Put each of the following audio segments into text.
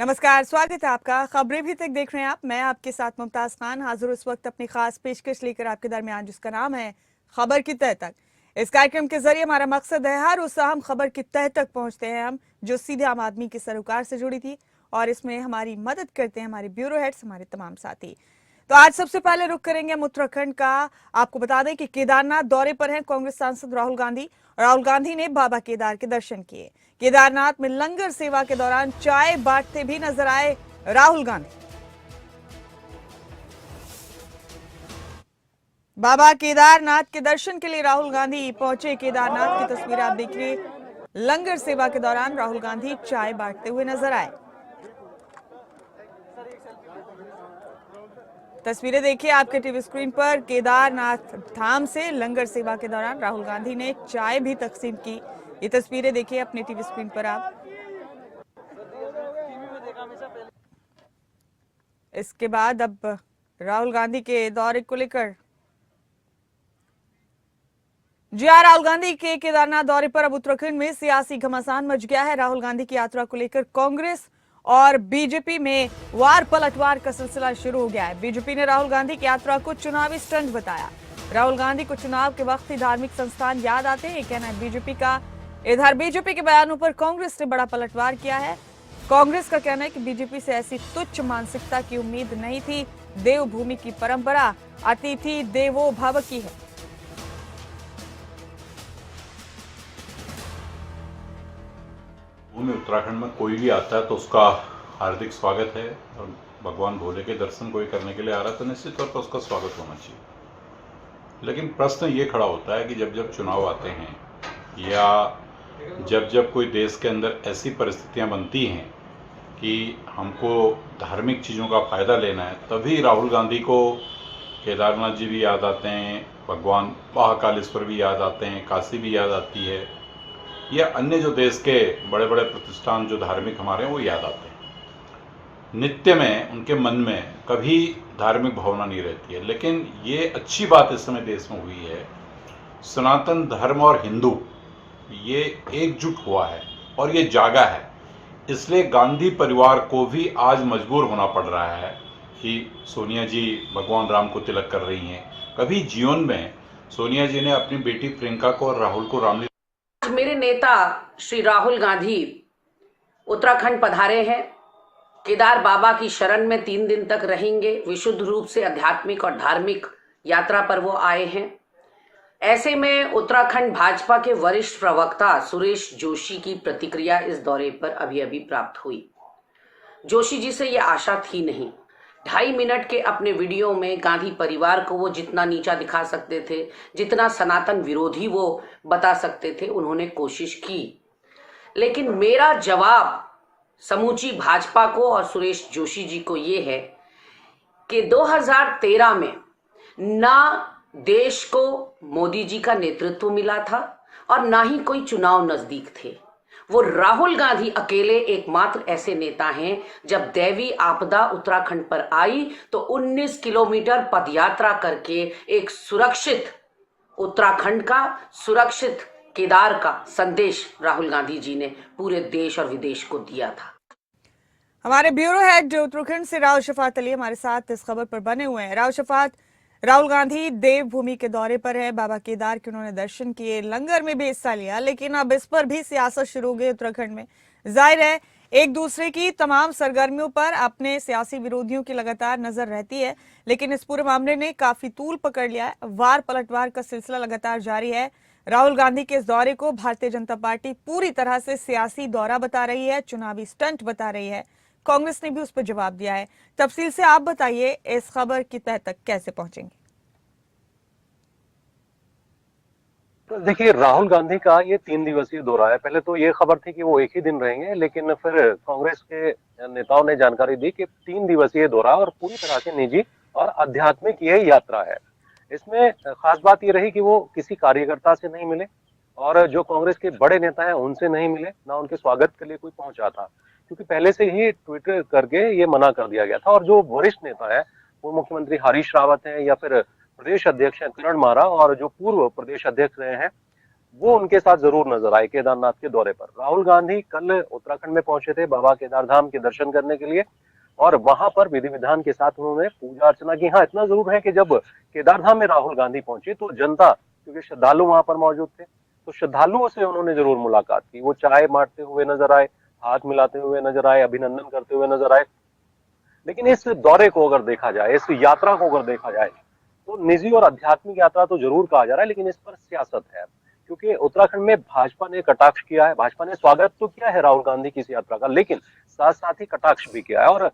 नमस्कार, स्वागत है आपका। खबरें भी तक देख रहे हैं आप। मैं आपके साथ मुमताज खान हाजिर इस वक्त अपनी खास पेशकश लेकर आपके दरमियान, जिसका नाम है खबर की तह तक। इस कार्यक्रम के जरिए हमारा मकसद है हर उस अहम खबर की तह तक पहुंचते हैं हम, जो सीधे आम आदमी के सरोकार से जुड़ी थी। और इसमें हमारी मदद करते हैं हमारे ब्यूरो हेड्स, हमारे तमाम साथी। तो आज सबसे पहले रुख करेंगे हम उत्तराखंड का। आपको बता दें कि केदारनाथ दौरे पर हैं कांग्रेस सांसद राहुल गांधी। राहुल गांधी ने बाबा केदार के दर्शन किए। केदारनाथ में लंगर सेवा के दौरान चाय बांटते भी नजर आए राहुल गांधी। बाबा केदारनाथ के दर्शन के लिए राहुल गांधी पहुंचे। केदारनाथ की तस्वीर आप देख रहे हैं। लंगर सेवा के दौरान राहुल गांधी चाय बांटते हुए नजर आए। तस्वीरें देखिए आपके टीवी स्क्रीन पर। केदारनाथ धाम से लंगर सेवा के दौरान राहुल गांधी ने चाय भी तकसीम की। ये तस्वीरें देखिए अपने टीवी स्क्रीन पर आप। इसके बाद अब राहुल गांधी के दौरे को लेकर राहुल गांधी के केदारनाथ दौरे पर अब उत्तराखंड में सियासी घमासान मच गया है। राहुल गांधी की यात्रा को लेकर कांग्रेस और बीजेपी में वार पलटवार का सिलसिला शुरू हो गया है। बीजेपी ने राहुल गांधी की यात्रा को चुनावी स्टंट बताया। राहुल गांधी को चुनाव के वक्त ही धार्मिक संस्थान याद आते हैं, ये कहना है बीजेपी का। इधर बीजेपी के बयानों पर कांग्रेस ने बड़ा पलटवार किया है। कांग्रेस का कहना है कि बीजेपी से ऐसी तुच्छ मानसिकता की उम्मीद नहीं थी। देवभूमि की परंपरा अतिथि देवो भव की है। भूमि उत्तराखंड में कोई भी आता है तो उसका हार्दिक स्वागत है, और भगवान भोले के दर्शन कोई करने के लिए आ रहा है तो निश्चित तौर पर उसका स्वागत होना चाहिए। लेकिन प्रश्न ये खड़ा होता है कि जब जब चुनाव आते हैं या जब जब कोई देश के अंदर ऐसी परिस्थितियां बनती हैं कि हमको धार्मिक चीज़ों का फ़ायदा लेना है, तभी राहुल गांधी को केदारनाथ जी भी याद आते हैं, भगवान महाकालेश्वर भी याद आते हैं, काशी भी याद आती है, या अन्य जो देश के बड़े बड़े प्रतिष्ठान जो धार्मिक हमारे हैं वो याद आते हैं। नित्य में उनके मन में कभी धार्मिक भावना नहीं रहती है। लेकिन ये अच्छी बात इस समय देश में हुई है, सनातन धर्म और हिंदू ये एकजुट हुआ है और ये जागा है। इसलिए गांधी परिवार को भी आज मजबूर होना पड़ रहा है कि सोनिया जी भगवान राम को तिलक कर रही हैं। कभी जीवन में सोनिया जी ने अपनी बेटी प्रियंका को और राहुल को रामलीला। मेरे नेता श्री राहुल गांधी उत्तराखंड पधारे हैं। केदार बाबा की शरण में 3 दिन तक रहेंगे। विशुद्ध रूप से आध्यात्मिक और धार्मिक यात्रा पर वो आए हैं। ऐसे में उत्तराखंड भाजपा के वरिष्ठ प्रवक्ता सुरेश जोशी की प्रतिक्रिया इस दौरे पर अभी अभी प्राप्त हुई। जोशी जी से ये आशा थी नहीं। 2.5 मिनट के अपने वीडियो में गांधी परिवार को वो जितना नीचा दिखा सकते थे, जितना सनातन विरोधी वो बता सकते थे, उन्होंने कोशिश की। लेकिन मेरा जवाब समूची भाजपा को और सुरेश जोशी जी को ये है कि 2013 में ना देश को मोदी जी का नेतृत्व मिला था और ना ही कोई चुनाव नजदीक थे। वो राहुल गांधी अकेले एकमात्र ऐसे नेता हैं, जब दैवी आपदा उत्तराखंड पर आई तो 19 किलोमीटर पदयात्रा करके एक सुरक्षित उत्तराखंड का, सुरक्षित केदार का संदेश राहुल गांधी जी ने पूरे देश और विदेश को दिया था। हमारे ब्यूरो हेड उत्तराखंड से राव शफात अली हमारे साथ इस खबर पर बने हुए हैं। राव शफात, राहुल गांधी देवभूमि के दौरे पर है, बाबा केदार के उन्होंने दर्शन किए, लंगर में भी हिस्सा लिया, लेकिन अब इस पर भी सियासत शुरू हो गई उत्तराखंड में। जाहिर है एक दूसरे की तमाम सरगर्मियों पर अपने सियासी विरोधियों की लगातार नजर रहती है, लेकिन इस पूरे मामले ने काफी तूल पकड़ लिया है। वार पलटवार का सिलसिला लगातार जारी है। राहुल गांधी के इस दौरे को भारतीय जनता पार्टी पूरी तरह से सियासी दौरा बता रही है, चुनावी स्टंट बता रही है। कांग्रेस ने भी उस पर जवाब दिया है। तफसील से आप बताइए, इस खबर की तह तक कैसे पहुंचेंगे? तो देखिए, राहुल गांधी का ये 3 दिवसीय दौरा है। पहले तो ये खबर थी कि वो एक ही दिन रहेंगे, लेकिन फिर कांग्रेस के नेताओं ने जानकारी दी कि 3 दिवसीय दौरा और पूरी तरह से निजी और आध्यात्मिक ये यात्रा है। इसमें खास बात ये रही कि वो किसी कार्यकर्ता से नहीं मिले और जो कांग्रेस के बड़े नेता हैं उनसे नहीं मिले, ना उनके स्वागत के लिए कोई पहुंचा था, क्योंकि पहले से ही ट्वीट करके ये मना कर दिया गया था। और जो वरिष्ठ नेता है वो मुख्यमंत्री हरीश रावत हैं या फिर प्रदेश अध्यक्ष हैं करण मारा, और जो पूर्व प्रदेश अध्यक्ष रहे हैं वो उनके साथ जरूर नजर आए केदारनाथ के दौरे पर। राहुल गांधी कल उत्तराखंड में पहुंचे थे बाबा केदार धाम के दर्शन करने के लिए, और वहां पर विधि विधान के साथ उन्होंने पूजा अर्चना की। हाँ, इतना जरूर है कि जब केदार धाम में राहुल गांधी पहुंचे तो जनता, क्योंकि श्रद्धालु वहां पर मौजूद थे, तो श्रद्धालुओं से उन्होंने जरूर मुलाकात की। वो चाय बांटते हुए नजर आए, हाथ मिलाते हुए नजर आए, अभिनंदन करते हुए नजर आए। लेकिन इस दौरे को अगर देखा जाए, इस यात्रा को अगर देखा जाए, तो निजी और आध्यात्मिक यात्रा तो जरूर कहा जा रहा है, लेकिन इस पर सियासत है। क्योंकि उत्तराखंड में भाजपा ने कटाक्ष किया है, भाजपा ने स्वागत तो किया है राहुल गांधी की इस यात्रा का, लेकिन साथ साथ ही कटाक्ष भी किया है। और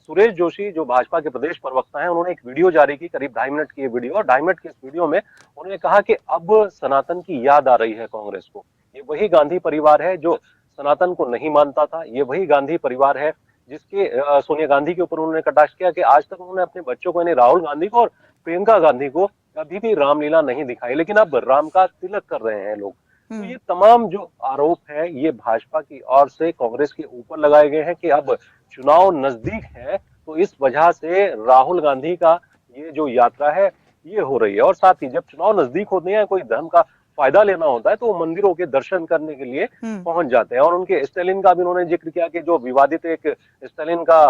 सुरेश जोशी जो भाजपा के प्रदेश प्रवक्ता हैं, उन्होंने एक वीडियो जारी की, करीब 2.5 मिनट की ये वीडियो, और 2.5 मिनट की इस वीडियो में उन्होंने कहा कि अब सनातन की याद आ रही है कांग्रेस को। ये वही गांधी परिवार है जो सनातन को नहीं मानता था, ये वही गांधी परिवार है जिसके सोनिया गांधी के ऊपर उन्होंने कटाक्ष किया कि आज तक उन्होंने अपने बच्चों को, यानी राहुल गांधी को और प्रियंका गांधी को, कभी भी रामलीला नहीं दिखाई, लेकिन अब राम का तिलक कर रहे हैं लोग। तो ये तमाम जो आरोप है ये भाजपा की ओर से कांग्रेस के ऊपर लगाए गए हैं कि अब चुनाव नजदीक है, तो इस वजह से राहुल गांधी का ये जो यात्रा है ये हो रही है। और साथ ही जब चुनाव नजदीक होते हैं, कोई धर्म का फायदा लेना होता है, तो वो मंदिरों के दर्शन करने के लिए पहुंच जाते हैं। और उनके स्टालिन का भी उन्होंने जिक्र किया कि जो विवादित, एक स्टालिन का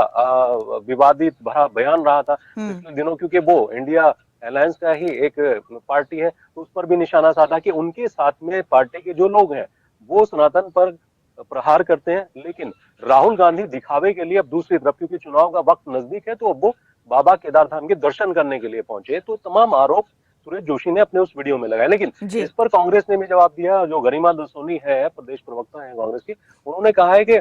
विवादित भरा बयान रहा था पिछले दिनों, क्योंकि वो इंडिया अलायंस का ही एक पार्टी है, तो उस पर भी निशाना साधा कि उनके साथ में पार्टी के जो लोग हैं वो सनातन पर प्रहार करते हैं। लेकिन राहुल गांधी दिखावे के लिए अब दूसरी तरफ, क्योंकि चुनाव का वक्त नजदीक है, तो अब वो बाबा केदार धाम के दर्शन करने के लिए पहुंचे। तो तमाम आरोप सुरेश जोशी ने अपने उस वीडियो में लगाए, लेकिन इस पर कांग्रेस ने भी जवाब दिया। जो गरिमा दसोनी है, प्रदेश प्रवक्ता है कांग्रेस की, उन्होंने कहा है कि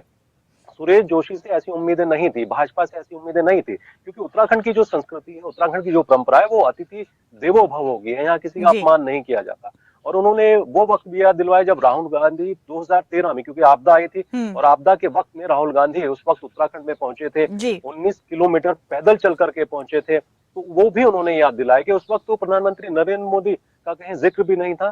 सुरेश जोशी से ऐसी उम्मीदें नहीं थी, भाजपा से ऐसी उम्मीदें नहीं थी, क्योंकि उत्तराखंड की जो संस्कृति है, उत्तराखंड की जो परंपरा है, वो अतिथि देवो भव होगी है, यहाँ किसी का अपमान नहीं किया जाता। और उन्होंने वो वक्त भी याद दिलवाया जब राहुल गांधी 2013 में, क्योंकि आपदा आई थी, और आपदा के वक्त में राहुल गांधी उस वक्त उत्तराखंड में पहुंचे थे, 19 किलोमीटर पैदल चल करके पहुंचे थे। तो वो भी उन्होंने याद दिलाया कि उस वक्त तो प्रधानमंत्री नरेंद्र मोदी का कहीं जिक्र भी नहीं था,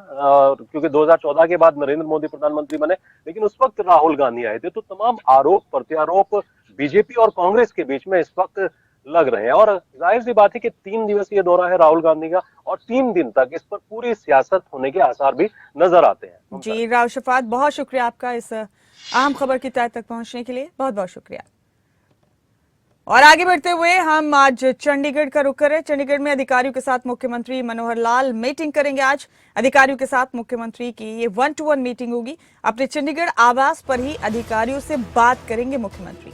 क्योंकि 2014 के बाद नरेंद्र मोदी प्रधानमंत्री बने, लेकिन उस वक्त राहुल गांधी आए थे। तो तमाम आरोप प्रत्यारोप बीजेपी और कांग्रेस के बीच में इस वक्त लग रहे हैं। और जाहिर सी बात है कि 3 दिवसीय दौरा है राहुल गांधी का, और 3 दिन तक इस पर पूरी सियासत होने के आसार भी नजर आते हैं। जी राव शफात, बहुत शुक्रिया आपका इस अहम खबर की तह तक पहुंचने के लिए, बहुत बहुत शुक्रिया। और आगे बढ़ते हुए हम आज चंडीगढ़ का रुख करें। चंडीगढ़ में अधिकारियों के साथ मुख्यमंत्री मनोहर लाल मीटिंग करेंगे। आज अधिकारियों के साथ मुख्यमंत्री की ये 1-to-1 मीटिंग होगी। अपने चंडीगढ़ आवास पर ही अधिकारियों से बात करेंगे मुख्यमंत्री।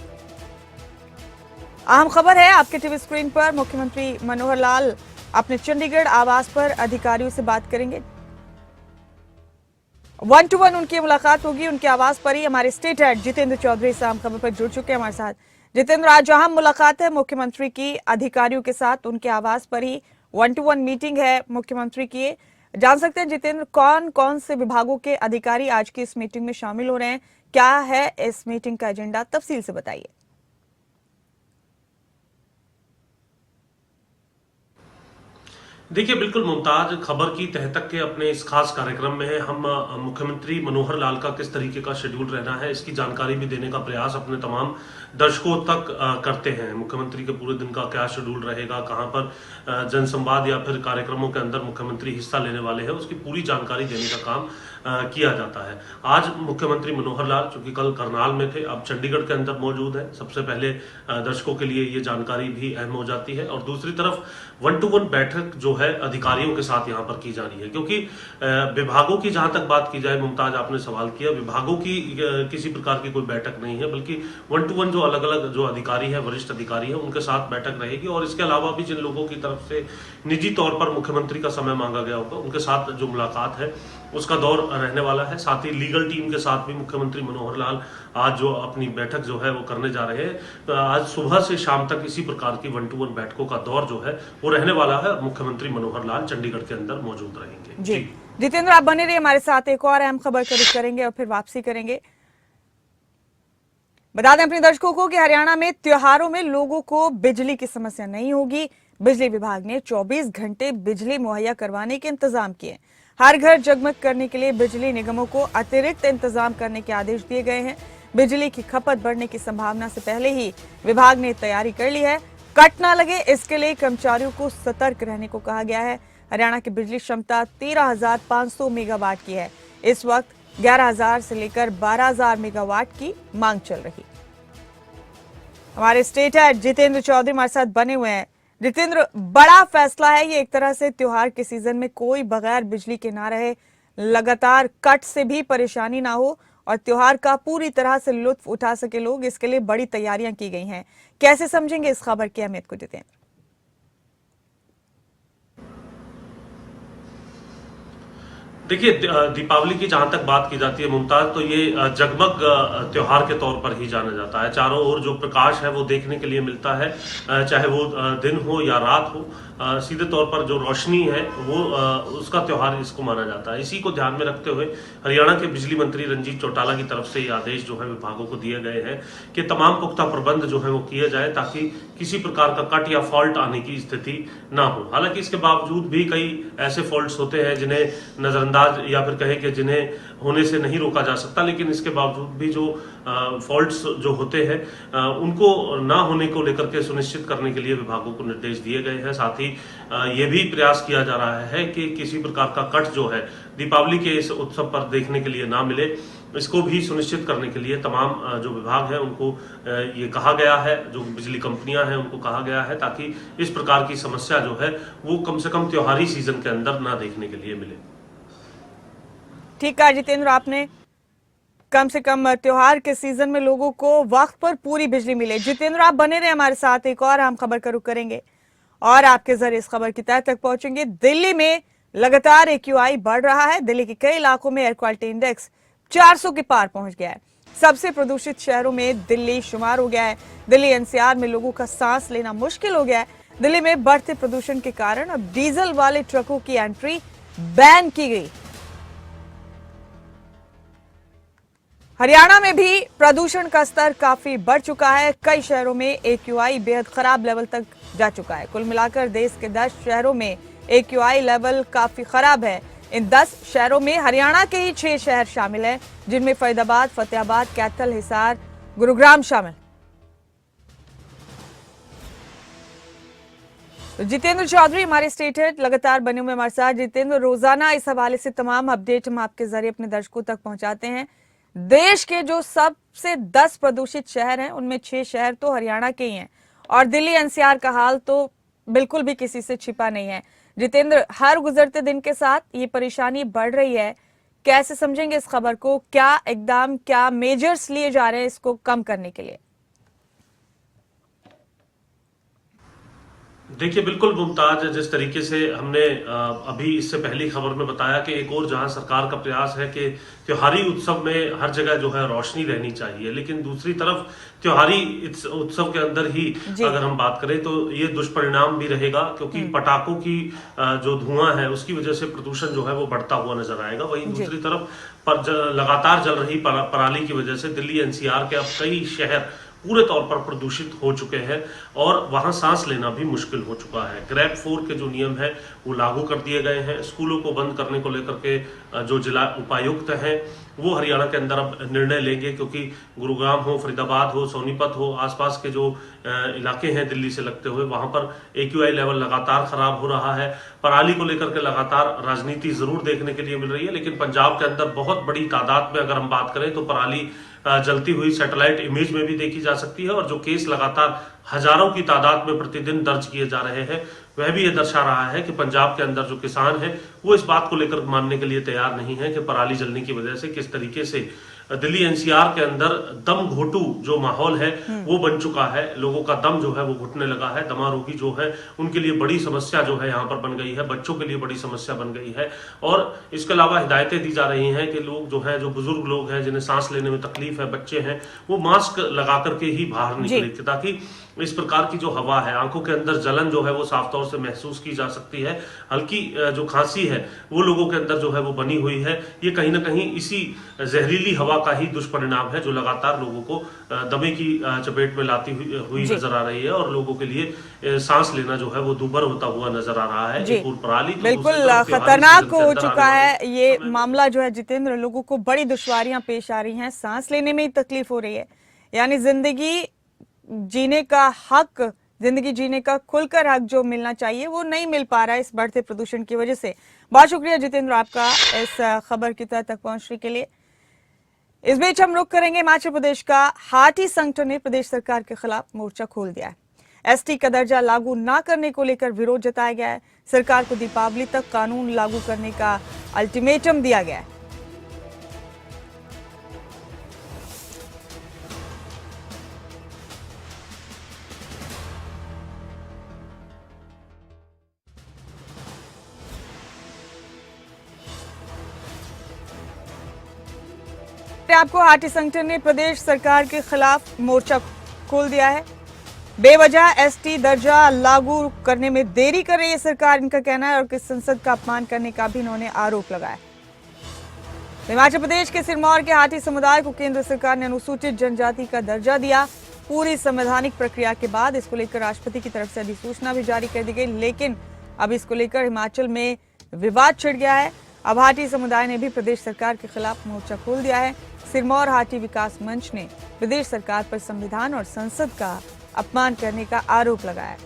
अहम खबर है आपके टीवी स्क्रीन पर, मुख्यमंत्री मनोहर लाल अपने चंडीगढ़ आवास पर अधिकारियों से बात करेंगे। 1-to-1 उनकी मुलाकात होगी, उनके आवास पर ही। हमारे स्टेट हेड जितेंद्र चौधरी इस अहम खबर पर जुड़ चुके हैं हमारे साथ। जितेंद्र, आज अहम मुलाकात है मुख्यमंत्री की अधिकारियों के साथ, उनके आवास पर ही 1-to-1 मीटिंग है मुख्यमंत्री की। जान सकते हैं जितेंद्र, कौन कौन से विभागों के अधिकारी आज की इस मीटिंग में शामिल हो रहे हैं, क्या है इस मीटिंग का एजेंडा, तफसील से बताइए। देखिए, बिल्कुल मुमताज, खबर की तह तक के अपने इस खास कार्यक्रम में हम मुख्यमंत्री मनोहर लाल का किस तरीके का शेड्यूल रहना है इसकी जानकारी भी देने का प्रयास अपने तमाम दर्शकों तक करते हैं। मुख्यमंत्री के पूरे दिन का क्या शेड्यूल रहेगा, कहां पर जनसंवाद या फिर कार्यक्रमों के अंदर मुख्यमंत्री हिस्सा लेने वाले हैं, उसकी पूरी जानकारी देने का काम किया जाता है। आज मुख्यमंत्री मनोहर लाल, चूंकि कल करनाल में थे, अब चंडीगढ़ के अंदर मौजूद है। सबसे पहले दर्शकों के लिए ये जानकारी भी अहम हो जाती है। और दूसरी तरफ 1-to-1 बैठक जो है अधिकारियों के साथ यहाँ पर की जा रही है, क्योंकि विभागों की जहां तक बात की जाए, मुमताज आपने सवाल किया, विभागों की किसी प्रकार की कोई बैठक नहीं है, बल्कि 1-to-1 जो अलग अलग जो अधिकारी है, वरिष्ठ अधिकारी है, उनके साथ बैठक रहेगी। और इसके अलावा भी जिन लोगों की तरफ से निजी तौर पर मुख्यमंत्री का समय मांगा गया होगा, उनके साथ जो मुलाकात है उसका दौर रहने वाला है। साथ ही लीगल टीम के साथ भी मुख्यमंत्री मनोहर लाल आज जो अपनी बैठक जो है वो करने जा रहे हैं। तो आज सुबह से शाम तक इसी प्रकार की 1-to-1 बैठकों का दौर जो है वो रहने वाला है। मुख्यमंत्री मनोहर लाल चंडीगढ़ के अंदर मौजूद रहेंगे। जी जितेंद्र, आप बने रहिए हमारे साथ, एक और अहम खबर का रुख करेंगे और फिर वापसी करेंगे। बता दें अपने दर्शकों को कि हरियाणा में त्योहारों में लोगों को बिजली की समस्या नहीं होगी। बिजली विभाग ने 24 घंटे बिजली मुहैया करवाने के इंतजाम किए। हर घर जगमग करने के लिए बिजली निगमों को अतिरिक्त इंतजाम करने के आदेश दिए गए हैं। बिजली की खपत बढ़ने की संभावना से पहले ही विभाग ने तैयारी कर ली है। कट ना लगे, इसके लिए कर्मचारियों को सतर्क रहने को कहा गया है। हरियाणा की बिजली क्षमता 13,500 मेगावाट की है। इस वक्त 11,000 से लेकर 12,000 मेगावाट की मांग चल रही। हमारे स्टेट हेड जितेंद्र चौधरी हमारे साथ बने हुए हैं। जितेंद्र, बड़ा फैसला है ये, एक तरह से त्योहार के सीजन में कोई बगैर बिजली के ना रहे, लगातार कट से भी परेशानी ना हो और त्योहार का पूरी तरह से लुत्फ उठा सके लोग, इसके लिए बड़ी तैयारियां की गई हैं। कैसे समझेंगे इस खबर की अहमियत को जितेंद्र? देखिए, दीपावली की जहां तक बात की जाती है मुमताज, तो ये जगमग त्योहार के तौर पर ही जाना जाता है। चारों ओर जो प्रकाश है वो देखने के लिए मिलता है, चाहे वो दिन हो या रात हो। सीधे तौर पर जो रोशनी है वो उसका त्योहार इसको माना जाता है। इसी को ध्यान में रखते हुए हरियाणा के बिजली मंत्री रंजीत चौटाला की तरफ से ये आदेश जो है विभागों को दिए गए हैं कि तमाम पुख्ता प्रबंध जो है वो किए जाए ताकि किसी प्रकार का कट या फॉल्ट आने की स्थिति ना हो। हालांकि इसके बावजूद भी कई ऐसे फॉल्ट्स होते हैं जिन्हें नजरअंदाज या फिर कहें कि जिन्हें होने से नहीं रोका जा सकता, लेकिन इसके बावजूद भी जो फॉल्ट्स जो होते हैं उनको ना होने को लेकर के सुनिश्चित करने के लिए विभागों को निर्देश दिए गए हैं। साथ ही ये भी प्रयास किया जा रहा है कि किसी प्रकार का कट जो है दीपावली के इस उत्सव पर देखने के लिए ना मिले। इसको भी सुनिश्चित करने के लिए तमाम जो विभाग है उनको ये कहा गया है, जो बिजली कंपनियां हैं उनको कहा गया है ताकि इस प्रकार की समस्या जो है वो कम से कम त्योहारी सीजन के अंदर ना देखने के लिए मिले। ठीक है जितेंद्र, आपने कम से कम त्योहार के सीजन में लोगों को वक्त पर पूरी बिजली मिले। जितेंद्र, आप बने रहे हमारे साथ, एक और हम खबर का रुख करेंगे और आपके जरिए इस खबर की तह तक पहुंचेंगे। दिल्ली में लगातार AQI बढ़ रहा है। दिल्ली के कई इलाकों में एयर क्वालिटी इंडेक्स 400 के पार पहुंच गया है। सबसे प्रदूषित शहरों में दिल्ली शुमार हो गया है। दिल्ली NCR में लोगों का सांस लेना मुश्किल हो गया है। दिल्ली में बढ़ते प्रदूषण के कारण अब डीजल वाले ट्रकों की एंट्री बैन की गई। हरियाणा में भी प्रदूषण का स्तर काफी बढ़ चुका है। कई शहरों में AQI बेहद खराब लेवल तक जा चुका है। कुल मिलाकर देश के 10 शहरों में AQI लेवल काफी खराब है। इन 10 शहरों में हरियाणा के ही 6 शहर शामिल हैं, जिनमें फरीदाबाद, फतेहाबाद, कैथल, हिसार, गुरुग्राम शामिल। तो जितेंद्र चौधरी हमारे स्टेट हेड लगातार बने हुए हमारे साथ। जितेंद्र, रोजाना इस हवाले से तमाम अपडेट हम आपके जरिए अपने दर्शकों तक पहुंचाते हैं। देश के जो सबसे 10 प्रदूषित शहर हैं उनमें 6 शहर तो हरियाणा के ही हैं और दिल्ली NCR का हाल तो बिल्कुल भी किसी से छिपा नहीं है। जितेंद्र, हर गुजरते दिन के साथ ये परेशानी बढ़ रही है, कैसे समझेंगे इस खबर को? क्या एकदम क्या मेजर्स लिए जा रहे हैं इसको कम करने के लिए? देखिए, बिल्कुल मुमताज, जिस तरीके से हमने अभी इससे पहली खबर में बताया कि एक और जहां सरकार का प्रयास है कि त्योहारी उत्सव में हर जगह जो है रोशनी रहनी चाहिए, लेकिन दूसरी तरफ त्योहारी उत्सव के अंदर ही अगर हम बात करें तो ये दुष्परिणाम भी रहेगा, क्योंकि पटाखों की जो धुआं है उसकी वजह से प्रदूषण जो है वो बढ़ता हुआ नजर आएगा। वहीं दूसरी तरफ पर लगातार जल रही पराली की वजह से दिल्ली NCR के अब कई शहर पूरे तौर पर प्रदूषित हो चुके हैं और वहां सांस लेना भी मुश्किल हो चुका है। ग्रेड 4 के जो नियम है वो लागू कर दिए गए हैं। स्कूलों को बंद करने को लेकर के जो जिला उपायुक्त हैं वो हरियाणा के अंदर अब निर्णय लेंगे, क्योंकि गुरुग्राम हो, फरीदाबाद हो, सोनीपत हो, आसपास के जो इलाके हैं दिल्ली से लगते हुए, वहां पर AQI लेवल लगातार खराब हो रहा है। पराली को लेकर के लगातार राजनीति जरूर देखने के लिए मिल रही है, लेकिन पंजाब के अंदर बहुत बड़ी तादाद में अगर हम बात करें तो पराली जलती हुई सैटेलाइट इमेज में भी देखी जा सकती है और जो केस लगातार हजारों की तादाद में प्रतिदिन दर्ज किए जा रहे हैं वह भी ये दर्शा रहा है कि पंजाब के अंदर जो किसान हैं वो इस बात को लेकर मानने के लिए तैयार नहीं है कि पराली जलने की वजह से किस तरीके से दिल्ली NCR के अंदर दम घोटू जो माहौल है वो बन चुका है। लोगों का दम जो है वो घुटने लगा है। दमा रोगी जो है उनके लिए बड़ी समस्या जो है यहाँ पर बन गई है, बच्चों के लिए बड़ी समस्या बन गई है। और इसके अलावा हिदायतें दी जा रही हैं कि लोग जो है, जो बुजुर्ग लोग हैं जिन्हें सांस लेने में तकलीफ है, बच्चे हैं, वो मास्क लगा करके ही बाहर निकले, ताकि इस प्रकार की जो हवा है, आंखों के अंदर जलन जो है वो साफ तौर से महसूस की जा सकती है। हल्की जो खांसी है वो लोगों के अंदर जो है वो बनी हुई है। ये कहीं ना कहीं इसी जहरीली हवा का ही दुष्परिणाम है जो लगातार लोगों को दमे की चपेट में लाती हुई नजर आ रही है और लोगों के लिए सांस लेना जो है वो दूभर होता हुआ नजर आ रहा है। एक और पराली बिल्कुल खतरनाक हो चुका है ये मामला जो है जितेंद्र। लोगों को बड़ी दुश्वारियां पेश आ रही हैं, सांस लेने में ही तकलीफ हो रही है, यानी जिंदगी जीने का हक जिंदगी जीने का खुलकर हक जो मिलना चाहिए वो नहीं मिल पा रहा है इस बढ़ते प्रदूषण की वजह से। बहुत शुक्रिया जितेंद्र आपका इस खबर की तह तक पहुंचने के लिए। इस बीच हम रुख करेंगे हिमाचल प्रदेश का। हाटी संगठन ने प्रदेश सरकार के खिलाफ मोर्चा खोल दिया है। एसटी का दर्जा लागू न करने को लेकर विरोध जताया गया है। सरकार को दीपावली तक कानून लागू करने का अल्टीमेटम दिया गया है। आपको हाटी संगठन ने प्रदेश सरकार के खिलाफ मोर्चा खोल दिया है। बेवजह एसटी दर्जा लागू करने में देरी कर रही है सरकार, इनका कहना है, और कि संसद का अपमान करने का भी इन्होंने आरोप लगाया। हिमाचल प्रदेश के सिरमौर के हाटी समुदाय को केंद्र सरकार ने अनुसूचित जनजाति का दर्जा दिया। पूरी संवैधानिक प्रक्रिया के बाद इसको लेकर राष्ट्रपति की तरफ से अधिसूचना भी जारी कर दी गई, लेकिन अब इसको लेकर हिमाचल में विवाद छिड़ गया है। अब हाटी समुदाय ने भी प्रदेश सरकार के खिलाफ मोर्चा खोल दिया है। सिरमौर हाटी विकास मंच ने प्रदेश सरकार पर संविधान और संसद का अपमान करने का आरोप लगाया है।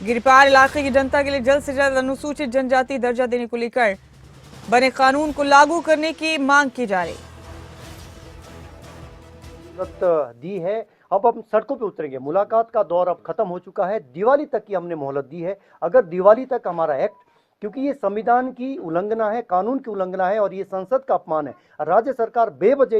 गिरिपार इलाके की जनता के लिए जल्द से जल्द अनुसूचित जनजाति दर्जा देने को लेकर बने कानून को लागू करने की मांग की जा रही। दी है, अब हम सड़कों पे उतरेंगे। मुलाकात का दौर अब खत्म हो चुका है। दिवाली तक की हमने मोहलत दी है। अगर दिवाली तक हमारा एक्ट, क्योंकि ये संविधान की उल्लंघना है, कानून की उल्लंघना है और ये संसद का अपमान है, राज्य सरकार बेवजह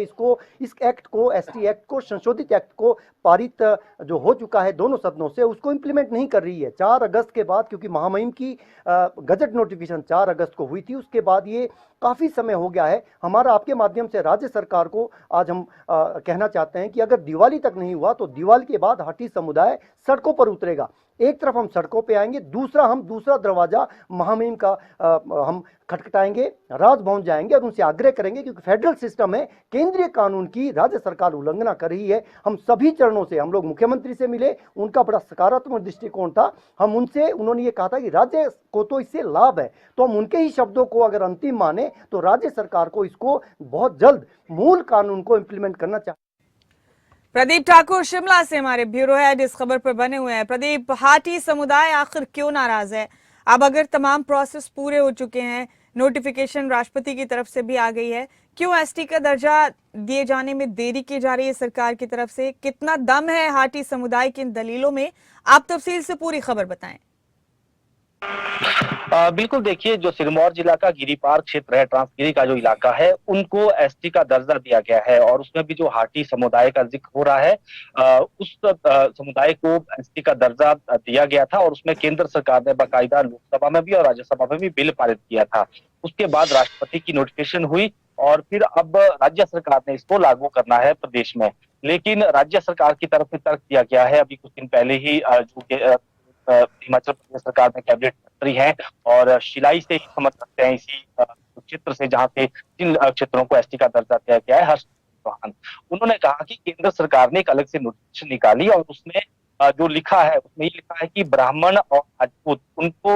इस एक्ट को, एसटी एक्ट को, संशोधित एक्ट को पारित जो हो चुका है दोनों सदनों से, उसको इंप्लीमेंट नहीं कर रही है। 4 अगस्त के बाद, क्योंकि महामहिम की गजट नोटिफिकेशन 4 अगस्त को हुई थी, उसके बाद ये काफ़ी समय हो गया है। हमारा आपके माध्यम से राज्य सरकार को आज हम कहना चाहते हैं कि अगर दिवाली तक नहीं हुआ तो दिवाली के बाद हाटी समुदाय सड़कों पर उतरेगा। एक तरफ हम सड़कों पे आएंगे, दूसरा दरवाजा महामहिम का हम खटखटाएंगे, राजभवन जाएंगे और उनसे आग्रह करेंगे, क्योंकि फेडरल सिस्टम है, केंद्रीय कानून की राज्य सरकार उल्लंघना कर रही है। हम सभी चरणों से, हम लोग मुख्यमंत्री से मिले, उनका बड़ा सकारात्मक दृष्टिकोण था। हम उनसे, उन्होंने ये कहा था कि राज्य को तो इससे लाभ है, तो हम उनके ही शब्दों को अगर अंतिम माने तो राज्य सरकार को इसको बहुत जल्द मूल कानून को इंप्लीमेंट करना चाहिए। प्रदीप ठाकुर शिमला से हमारे ब्यूरो हेड इस खबर पर बने हुए हैं। प्रदीप, हाटी समुदाय आखिर क्यों नाराज है? अब अगर तमाम प्रोसेस पूरे हो चुके हैं, नोटिफिकेशन राष्ट्रपति की तरफ से भी आ गई है, क्यों एसटी का दर्जा दिए जाने में देरी की जा रही है सरकार की तरफ से? कितना दम है हाटी समुदाय की इन दलीलों में? आप तफसील से पूरी खबर बताएं। बिल्कुल, देखिए, जो सिरमौर जिला का गिरिपार क्षेत्र है, ट्रांसगिरी का जो इलाका है, उनको एसटी का दर्जा दिया गया है और उसमें भी जो हाटी समुदाय का जिक्र हो रहा है, उस समुदाय को एसटी का दर्जा दिया गया था और उसमें केंद्र सरकार ने बाकायदा लोकसभा में भी और राज्यसभा में भी बिल पारित किया था। उसके बाद राष्ट्रपति की नोटिफिकेशन हुई और फिर अब राज्य सरकार ने इसको लागू करना है प्रदेश में। लेकिन राज्य सरकार की तरफ से तर्क दिया गया है, अभी कुछ दिन पहले ही जो हिमाचल प्रदेश सरकार में कैबिनेट मंत्री हैं और शिलाई से ही समझ सकते हैं इसी क्षेत्र से जहां से जिन क्षेत्रों को एसटी का दर्जा दिया गया है, हर्ष चौहान, उन्होंने कहा कि केंद्र सरकार ने एक अलग से नोटिफिकेशन निकाली और उसमें जो लिखा है, उसमें ये लिखा है कि ब्राह्मण और राजपूत उनको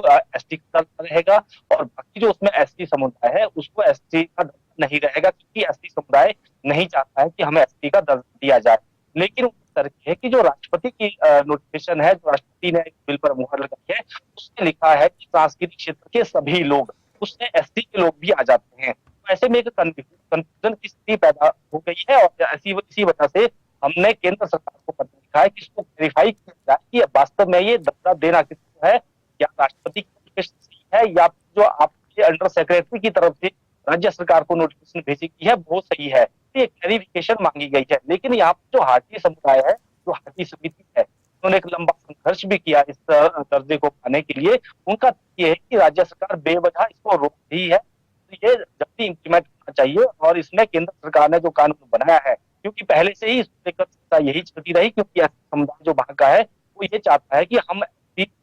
एसटी का दर्जा रहेगा और बाकी जो उसमें एसटी समुदाय है उसको एसटी का दर्जा नहीं रहेगा, क्योंकि एसटी समुदाय नहीं चाहता है कि हमें एसटी का दर्जा दिया जाए। लेकिन तर्क है कि जो राष्ट्रपति की नोटिफिकेशन है, जो राष्ट्रपति ने बिल पर मुहर लगाई है, उसमें लिखा है कि सांस्कृतिक क्षेत्र के सभी लोग, उसमें एसटी के लोग भी आ जाते हैं। तो ऐसे में एक कंफ्यूजन की स्थिति पैदा हो गई है और इसी वजह से हमने केंद्र सरकार को पत्र लिखा है कि इसको वेरीफाई किया जाए कि वास्तव में ये दर्जा देना किसको है, या राष्ट्रपति की नोटिफिकेशन सही है या जो आपके अंडर सेक्रेटरी की तरफ से राज्य सरकार को नोटिफिकेशन भेजी गई है वो सही है। एक क्लैरिफिकेशन मांगी गई है। लेकिन यहाँ पर जो हाटी समुदाय है, जो हाटी समिति है, उन्होंने एक लंबा संघर्ष भी किया इस दर्जे को पाने के लिए। उनका ये है कि राज्य सरकार बेवजह इसको रोक रही है, तो ये जल्दी इंप्लीमेंट करना चाहिए और इसमें केंद्र सरकार ने जो कानून बनाया है, क्योंकि पहले से ही इसको लेकर चर्चा यही चलती रही, क्योंकि समुदाय जो वहां का है वो ये चाहता है कि हम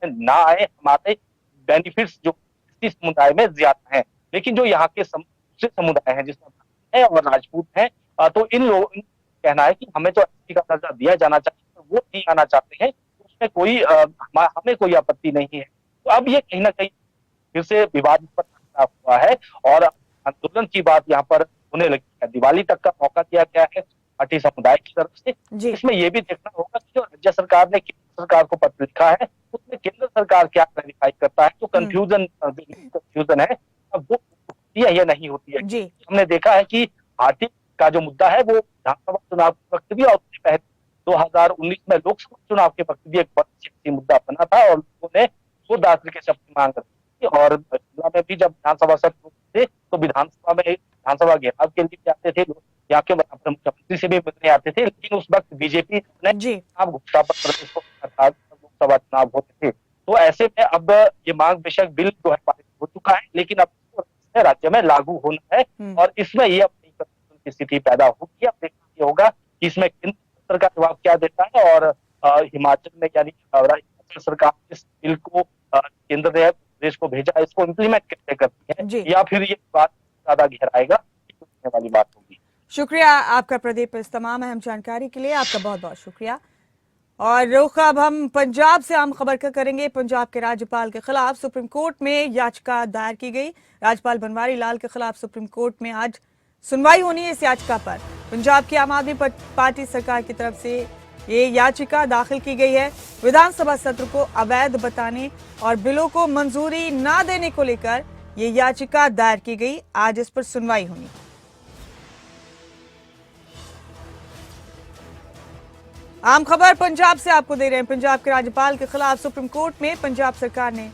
ना आए, हमारे बेनिफिट्स जो समुदाय में ज्यादा है। लेकिन जो यहाँ के दूसरे समुदाय है जिसमें है और राजपूत है, तो इन लोगों का कहना है कि हमें जो एसटी का दर्जा दिया जाना चाहिए वो नहीं आना चाहते हैं, उसमें कोई हमें कोई आपत्ति नहीं है। तो अब ये कहीं ना कहीं फिर से विवाद हुआ है और आंदोलन की बात यहाँ पर होने लगी है। दिवाली तक का मौका दिया गया है हाटी समुदाय की तरफ से। इसमें यह भी देखना होगा कि जो राज्य सरकार ने केंद्र सरकार को पत्र लिखा है, उसमें केंद्र सरकार क्या क्लैरिफाई करता है, तो कंफ्यूजन है अब वो होती है या नहीं होती है। जी। हमने देखा है कि हाथी का जो मुद्दा है वो विधानसभा चुनाव के वक्त भी और उससे पहले 2019 में लोकसभा चुनाव के वक्त भी एक बड़ा सियासी मुद्दा बना था और लोगों ने वो दाखिल के शब्द की मांग रखी थी। और शिमला में भी जब विधानसभा सत्र थे तो विधानसभा घेराव के लिए आते थे लोग, यहाँ के मुख्यमंत्री से भी मिलने आते थे, लेकिन उस वक्त बीजेपी ने चुनाव घोषणा पत्र प्रदेश को लोकसभा चुनाव होते थे। तो ऐसे में अब ये मांग बेशक बिल जो है पारित हो चुका है, लेकिन अब राज्य में लागू होना है और इसमें ये की स्थिति पैदा होगी। अब देखना ये होगा कि इसमें केंद्र सरकार का जवाब क्या देता है और हिमाचल में यानी हिमाचल सरकार इस बिल को केंद्र ने प्रदेश को भेजा, इसको इम्प्लीमेंट कैसे करती है या फिर ये बात ज्यादा गहराएगा, होने वाली बात होगी। शुक्रिया आपका प्रदीप, इस तमाम अहम जानकारी के लिए आपका बहुत बहुत शुक्रिया। और रुख अब हम पंजाब से अहम खबर का करेंगे। पंजाब के राज्यपाल के खिलाफ सुप्रीम कोर्ट में याचिका दायर की गई। राज्यपाल बनवारी लाल के खिलाफ सुप्रीम कोर्ट में आज सुनवाई होनी है। इस याचिका पर पंजाब की आम आदमी पार्टी सरकार की तरफ से ये याचिका दाखिल की गई है। विधानसभा सत्र को अवैध बताने और बिलों को मंजूरी न देने को लेकर ये याचिका दायर की गई। आज इस पर सुनवाई होनी। आम खबर पंजाब से आपको दे रहे हैं। पंजाब के राज्यपाल के खिलाफ सुप्रीम कोर्ट में पंजाब सरकार ने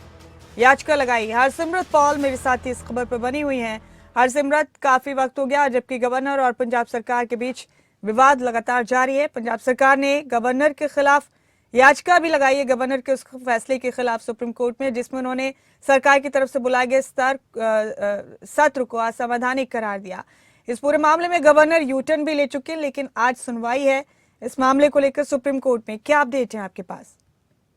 याचिका लगाई। हरसिमरत पॉल मेरे साथी इस खबर पर बनी हुई हैं। हरसिमरत, काफी वक्त हो गया जबकि गवर्नर और पंजाब सरकार के बीच विवाद लगातार जारी है। पंजाब सरकार ने गवर्नर के खिलाफ याचिका भी लगाई है, गवर्नर के उस फैसले के खिलाफ सुप्रीम कोर्ट में, जिसमें उन्होंने सरकार की तरफ से बुलाए गए सत्र को असंवैधानिक करार दिया। इस पूरे मामले में गवर्नर यूटर्न भी ले चुके हैं, लेकिन आज सुनवाई है इस मामले को लेकर सुप्रीम कोर्ट में। क्या अपडेट है आपके पास?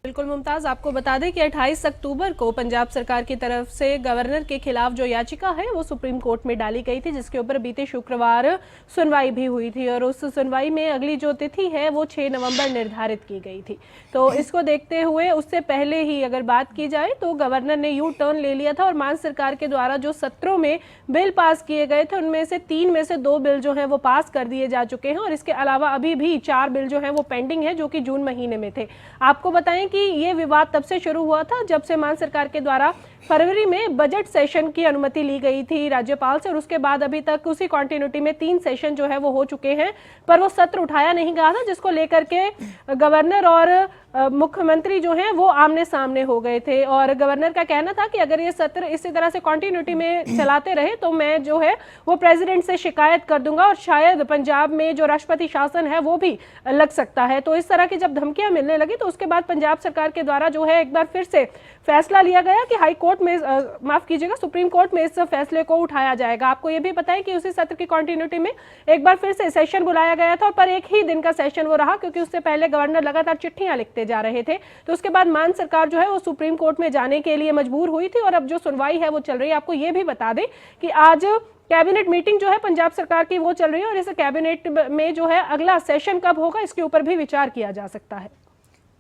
बिल्कुल मुमताज, आपको बता दें कि 28 अक्टूबर को पंजाब सरकार की तरफ से गवर्नर के खिलाफ जो याचिका है वो सुप्रीम कोर्ट में डाली गई थी, जिसके ऊपर बीते शुक्रवार सुनवाई भी हुई थी और उस सुनवाई में अगली जो तिथि है वो 6 नवंबर निर्धारित की गई थी। तो इसको देखते हुए उससे पहले ही अगर बात की जाए तो गवर्नर ने यू टर्न ले लिया था और मान सरकार के द्वारा जो सत्रों में बिल पास किए गए थे उनमें से 3 में से 2 बिल जो है वो पास कर दिए जा चुके हैं और इसके अलावा अभी भी 4 बिल जो है वो पेंडिंग है, जो कि जून महीने में थे। आपको बताएं कि ये विवाद तब से शुरू हुआ था जब से मान सरकार के द्वारा फरवरी में बजट सेशन की अनुमति ली गई थी राज्यपाल से और उसके बाद अभी तक उसी कंटिन्यूटी में 3 सेशन जो है वो हो चुके हैं, पर वो सत्र उठाया नहीं गया था, जिसको लेकर के गवर्नर और मुख्यमंत्री जो हैं वो आमने सामने हो गए थे। और गवर्नर का कहना था कि अगर ये सत्र इसी तरह से कंटिन्यूटी में चलाते रहे तो मैं जो है वो प्रेसिडेंट से शिकायत कर दूंगा और शायद पंजाब में जो राष्ट्रपति शासन है वो भी लग सकता है। तो इस तरह की जब धमकियां मिलने लगी तो उसके बाद पंजाब सरकार के द्वारा जो है एक बार फिर से फैसला लिया गया कि हाई कोर्ट में माफ कीजिएगा सुप्रीम कोर्ट में इस फैसले को उठाया जाएगा। आपको ये भी पता है कि उसी सत्र की कंटिन्यूटी में एक बार फिर से सेशन बुलाया गया था, पर एक ही दिन का सेशन वो रहा क्योंकि उससे पहले गवर्नर लगातार चिट्ठियां लिखते जा रहे थे। तो उसके बाद मान सरकार जो है वो सुप्रीम कोर्ट में जाने के लिए मजबूर हुई थी और अब जो सुनवाई है वो चल रही है। आपको ये भी बता दें कि आज कैबिनेट मीटिंग जो है पंजाब सरकार की वो चल रही है और इस कैबिनेट में जो है अगला सेशन कब होगा इसके ऊपर भी विचार किया जा सकता है।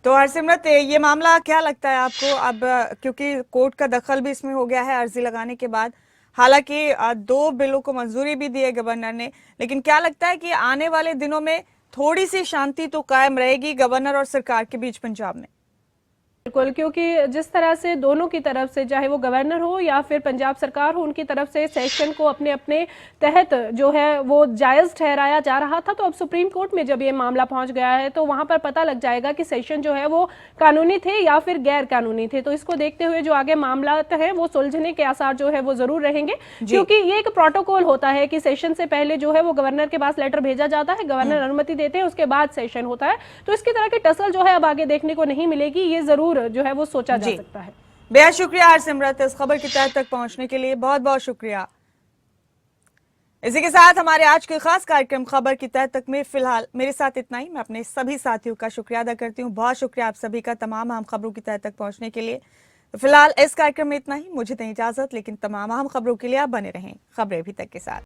तो हरसिमरत, ये मामला क्या लगता है आपको अब, क्योंकि कोर्ट का दखल भी इसमें हो गया है अर्जी लगाने के बाद, हालांकि 2 बिलों को मंजूरी भी दी है गवर्नर ने, लेकिन क्या लगता है कि आने वाले दिनों में थोड़ी सी शांति तो कायम रहेगी गवर्नर और सरकार के बीच पंजाब में? बिल्कुल, क्योंकि जिस तरह से दोनों की तरफ से चाहे वो गवर्नर हो या फिर पंजाब सरकार हो उनकी तरफ से सेशन को अपने अपने तहत जो है वो जायज़ ठहराया जा रहा था, तो अब सुप्रीम कोर्ट में जब ये मामला पहुंच गया है तो वहां पर पता लग जाएगा कि सेशन जो है वो कानूनी थे या फिर गैर कानूनी थे। तो इसको देखते हुए जो आगे मामला है वो सुलझने के आसार जो है वो जरूर रहेंगे, क्योंकि ये एक प्रोटोकॉल होता है कि सेशन से पहले जो है वो गवर्नर के पास लेटर भेजा जाता है, गवर्नर अनुमति देते हैं, उसके बाद सेशन होता है। तो इसकी तरह की टसल जो है अब आगे देखने को नहीं मिलेगी, ये जरूर जो है वो सोचा जा सकता है। बेहद शुक्रिया हरसिमरत, इस खबर की तह तक पहुंचने के लिए बहुत बहुत शुक्रिया। इसी के साथ हमारे आज के खास कार्यक्रम खबर की तह तक में फिलहाल मेरे साथ इतना ही। मैं अपने सभी साथियों का शुक्रिया अदा करती हूँ। बहुत शुक्रिया आप सभी का तमाम अहम खबरों की तह तक पहुंचने के लिए। तो फिलहाल इस कार्यक्रम में इतना ही, मुझे दें इजाजत, लेकिन तमाम अहम खबरों के लिए आप बने रहें खबरें अभी तक के साथ।